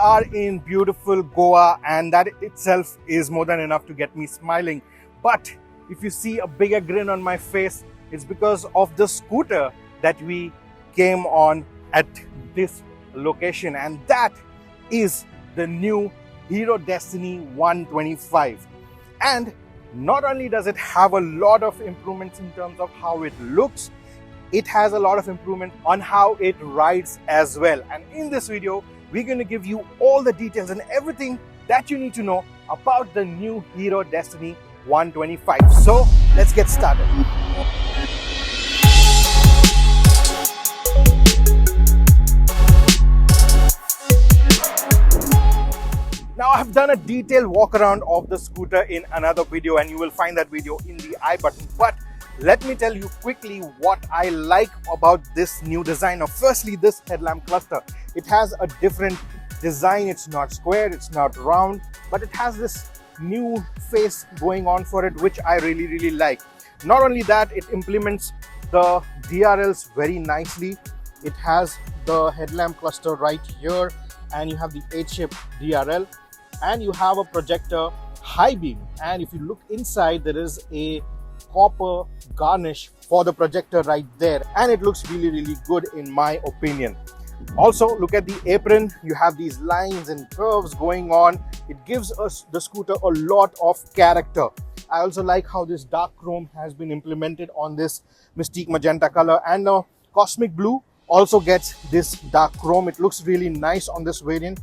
are in beautiful Goa, and that itself is more than enough to get me smiling. But if you see a bigger grin on my face, it's because of the scooter that we came on at this location, and that is the new Hero Destini 125. And not only does it have a lot of improvements in terms of how it looks, it has a lot of improvement on how it rides as well. And in this video, we're going to give you all the details and everything that you need to know about the new Hero Destini 125. So let's get started. Now, I've done a detailed walk around of the scooter in another video, and you will find that video in the I button. But let me tell you quickly what I like about this new design. Now, firstly, this headlamp cluster. It has a different design. It's not square, it's not round, but it has this new face going on for it, which I really like. Not only that, it implements the DRLs very nicely. It has the headlamp cluster right here, and you have the H-shaped DRL, and you have a projector high beam. And if you look inside, there is a copper garnish for the projector right there, and it looks really good in my opinion. Also, look at the apron. You have these lines and curves going on. It gives us the scooter a lot of character. I also like how this dark chrome has been implemented on this Mystique magenta color, and Cosmic Blue also gets this dark chrome. It looks really nice on this variant.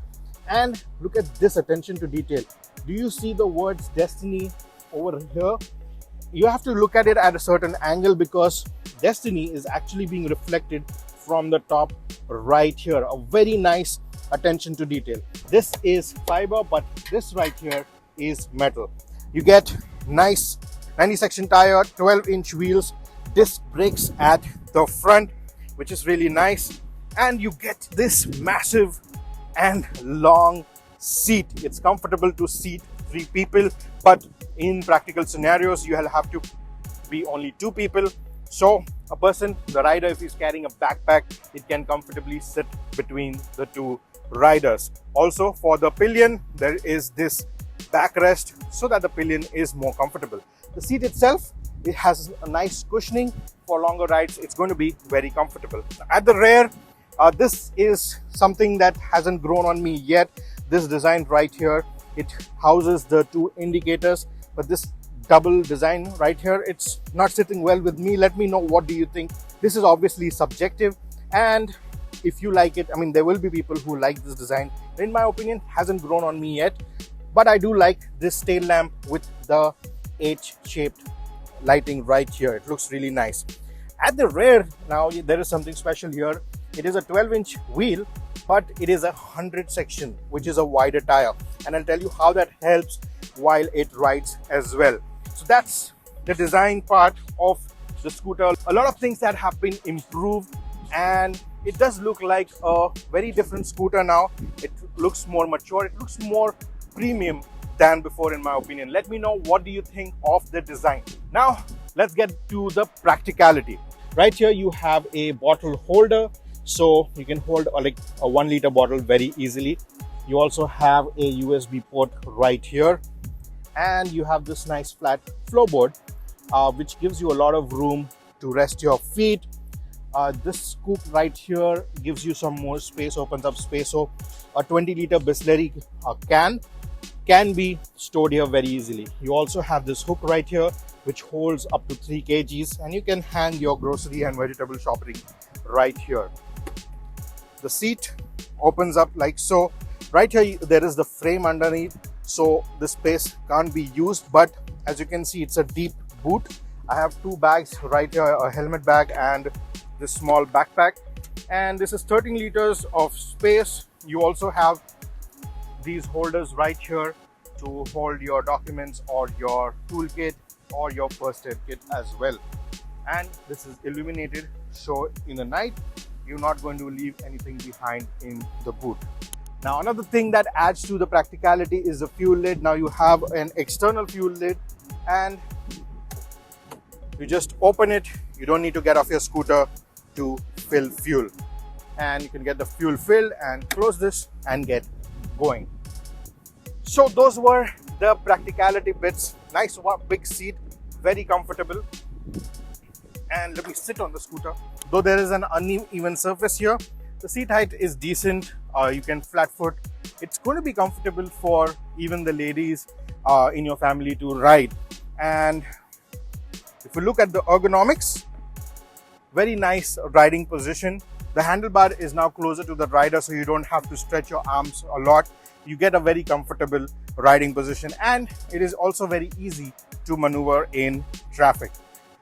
And look at this attention to detail. Do you see the words Destiny over here? You have to look at it at a certain angle because Destiny is actually being reflected from the top right here. A very nice attention to detail. This is fiber, but this right here is metal. You get nice 90 section tire, 12-inch wheels, disc brakes at the front, which is really nice. And you get this massive and long seat. It's comfortable to seat 3 people, but in practical scenarios, you'll have to be only 2 people. So a person, the rider, if he's carrying a backpack, it can comfortably sit between the 2 riders. Also, for the pillion, there is this backrest so that the pillion is more comfortable. The seat itself, it has a nice cushioning. For longer rides, it's going to be very comfortable. At the rear, this is something that hasn't grown on me yet. This design right here, it houses the 2 indicators, but this double design right here, it's not sitting well with me. Let me know, what do you think? This is obviously subjective, and if you like it, I mean, there will be people who like this design. In my opinion, hasn't grown on me yet, but I do like this tail lamp with the H-shaped lighting right here. It looks really nice. At the rear, now there is something special here. It is a 12-inch wheel, but it is a 100 section, which is a wider tire, and I'll tell you how that helps while it rides as well. So that's the design part of the scooter. A lot of things that have been improved, and it does look like a very different scooter now. It looks more mature, it looks more premium than before, in my opinion. Let me know, what do you think of the design? Now let's get to the practicality. Right here you have a bottle holder, so you can hold like a 1 liter bottle very easily. You also have a USB port right here, and you have this nice flat floorboard, which gives you a lot of room to rest your feet. This scoop right here gives you some more space, opens up space, so a 20-liter Bisleri can be stored here very easily. You also have this hook right here, which holds up to 3 kgs, and you can hang your grocery and vegetable shopping right here. The seat opens up like so. Right here, there is the frame underneath, so the space can't be used, but as you can see, it's a deep boot. I have 2 bags right here, a helmet bag and this small backpack, and this is 13 liters of space. You also have these holders right here to hold your documents or your toolkit or your first aid kit as well. And this is illuminated, so in the night you're not going to leave anything behind in the boot. Now, another thing that adds to the practicality is the fuel lid. Now you have an external fuel lid, and you just open it. You don't need to get off your scooter to fill fuel, and you can get the fuel filled and close this and get going. So those were the practicality bits. Nice big seat, very comfortable. And let me sit on the scooter. Though there is an uneven surface here, the seat height is decent. You can flat foot. It's going to be comfortable for even the ladies in your family to ride. And if you look at the ergonomics, very nice riding position. The handlebar is now closer to the rider, so you don't have to stretch your arms a lot. You get a very comfortable riding position, and it is also very easy to maneuver in traffic.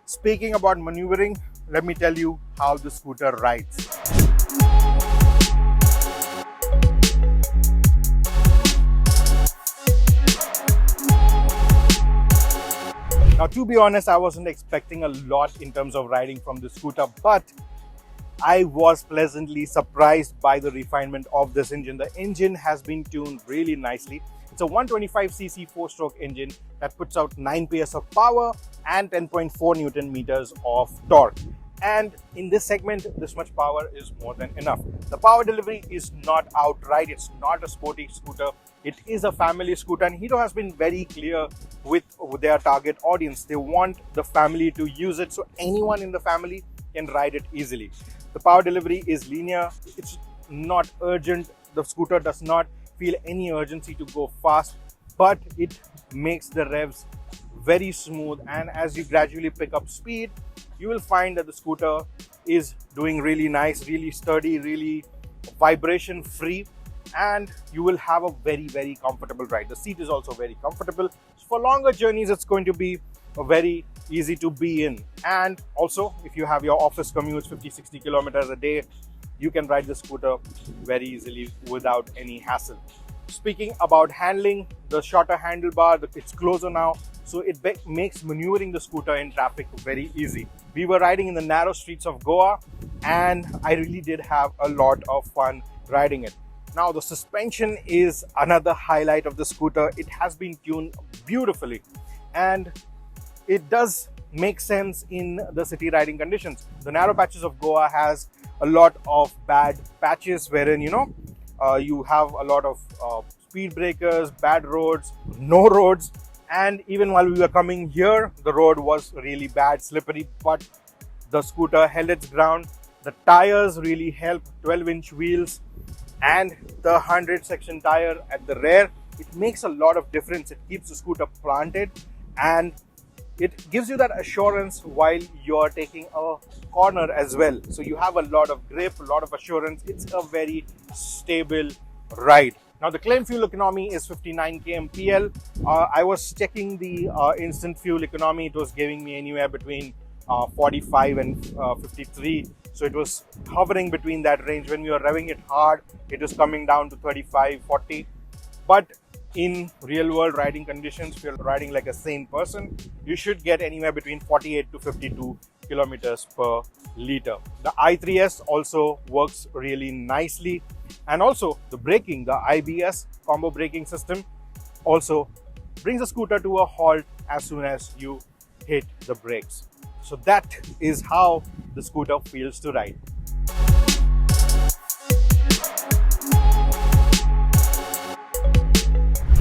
Speaking about maneuvering, let me tell you how the scooter rides. Now, to be honest, I wasn't expecting a lot in terms of riding from the scooter, but I was pleasantly surprised by the refinement of this engine. The engine has been tuned really nicely. It's a 125cc 4-stroke engine that puts out 9 PS of power and 10.4 Newton meters of torque. And in this segment, this much power is more than enough. The power delivery is not outright. It's not a sporty scooter. It is a family scooter, and Hero has been very clear with their target audience. They want the family to use it, so anyone in the family can ride it easily. The power delivery is linear. It's not urgent. The scooter does not feel any urgency to go fast, but it makes the revs very smooth. And as you gradually pick up speed, you will find that the scooter is doing really nice, really sturdy, really vibration free, and you will have a very, very comfortable ride. The seat is also very comfortable. So for longer journeys, it's going to be very easy to be in. And also, if you have your office commutes 50-60 kilometers a day, you can ride the scooter very easily without any hassle. Speaking about handling, the shorter handlebar, it's closer now, so it makes maneuvering the scooter in traffic very easy. We were riding in the narrow streets of Goa, and I really did have a lot of fun riding it. Now, the suspension is another highlight of the scooter. It has been tuned beautifully, and it does make sense in the city riding conditions. The narrow patches of Goa has a lot of bad patches wherein, you have a lot of speed breakers, bad roads, no roads. And even while we were coming here, the road was really bad, slippery, but the scooter held its ground. The tires really help, 12-inch wheels and the 100 section tire at the rear. It makes a lot of difference. It keeps the scooter planted, and it gives you that assurance while you're taking a corner as well. So you have a lot of grip, a lot of assurance. It's a very stable ride. Now, the claim fuel economy is 59 kmpl. I was checking the instant fuel economy. It was giving me anywhere between 45 and 53. So it was hovering between that range. When we were revving it hard, it was coming down to 35, 40. But in real world riding conditions, if you're riding like a sane person, you should get anywhere between 48 to 52 kilometers per liter. The i3S also works really nicely, and also the braking, the IBS combo braking system also brings the scooter to a halt as soon as you hit the brakes. So that is how the scooter feels to ride.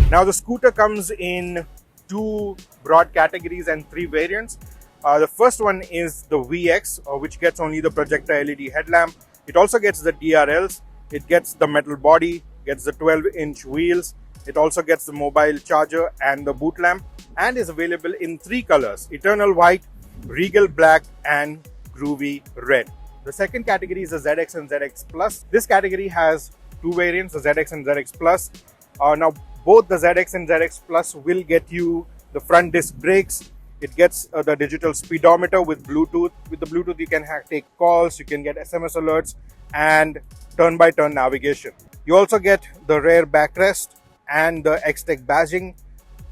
Now, the scooter comes in 2 broad categories and 3 variants. The first one is the VX, which gets only the projector LED headlamp. It also gets the DRLs. It gets the metal body, gets the 12-inch wheels. It also gets the mobile charger and the boot lamp, and is available in 3 colors: Eternal White, Regal Black, and Groovy Red. The second category is the ZX and ZX Plus. This category has 2 variants, the ZX and ZX Plus. Now, both the ZX and ZX Plus will get you the front disc brakes. It gets the digital speedometer with Bluetooth. With the Bluetooth, you can take calls, you can get SMS alerts, and turn-by-turn navigation. You also get the rear backrest and the X-Tech badging.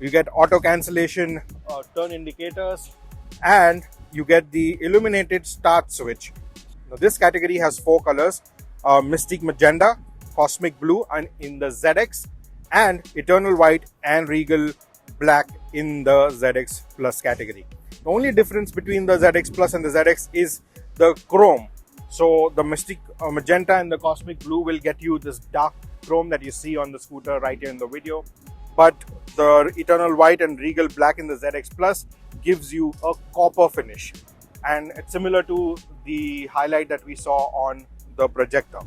You get auto cancellation, turn indicators, and you get the illuminated start switch. Now, this category has 4 colors: Mystic Magenta, Cosmic Blue and in the ZX, and Eternal White and Regal Black in the ZX Plus category. The only difference between the ZX Plus and the ZX is the chrome. So the Mystic Magenta and the Cosmic Blue will get you this dark chrome that you see on the scooter right here in the video. But the Eternal White and Regal Black in the ZX Plus gives you a copper finish. And it's similar to the highlight that we saw on the projector.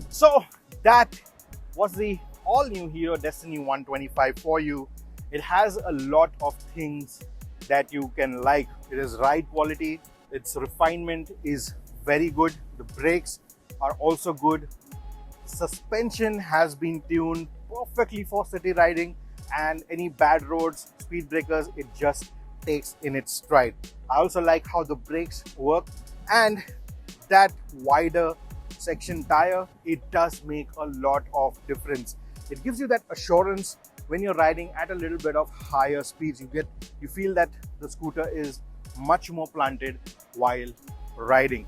So that was the all-new Hero Destini 125 for you. It has a lot of things that you can like. It is ride quality, its refinement is very good, the brakes are also good, suspension has been tuned perfectly for city riding, and any bad roads, speed breakers, it just takes in its stride. I also like how the brakes work, and that wider section tire, it does make a lot of difference. It gives you that assurance when you're riding at a little bit of higher speeds. You feel that the scooter is much more planted while riding.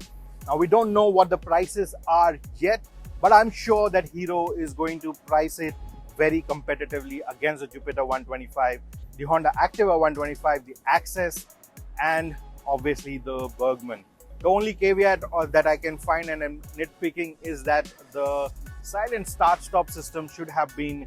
Now, we don't know what the prices are yet, but I'm sure that Hero is going to price it very competitively against the Jupiter 125, the Honda Activa 125, the Access, and obviously the Bergman. The only caveat that I can find, and I'm nitpicking, is that the silent start-stop system should have been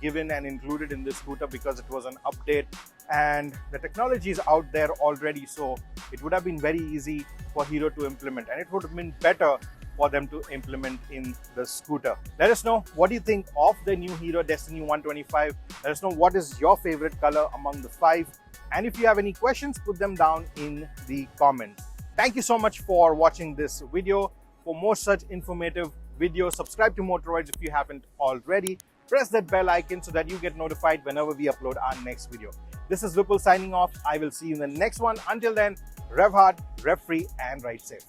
given and included in this scooter because it was an update, and the technology is out there already, so it would have been very easy for Hero to implement, and it would have been better for them to implement in the scooter. Let us know what do you think of the new Hero Destini 125. Let us know what is your favorite color among the 5, and if you have any questions, put them down in the comments. Thank you so much for watching this video. For more such informative videos, subscribe to Motoroids if you haven't already. Press that bell icon so that you get notified whenever we upload our next video. This is Vipul signing off. I will see you in the next one. Until then, rev hard, rev free, and ride safe.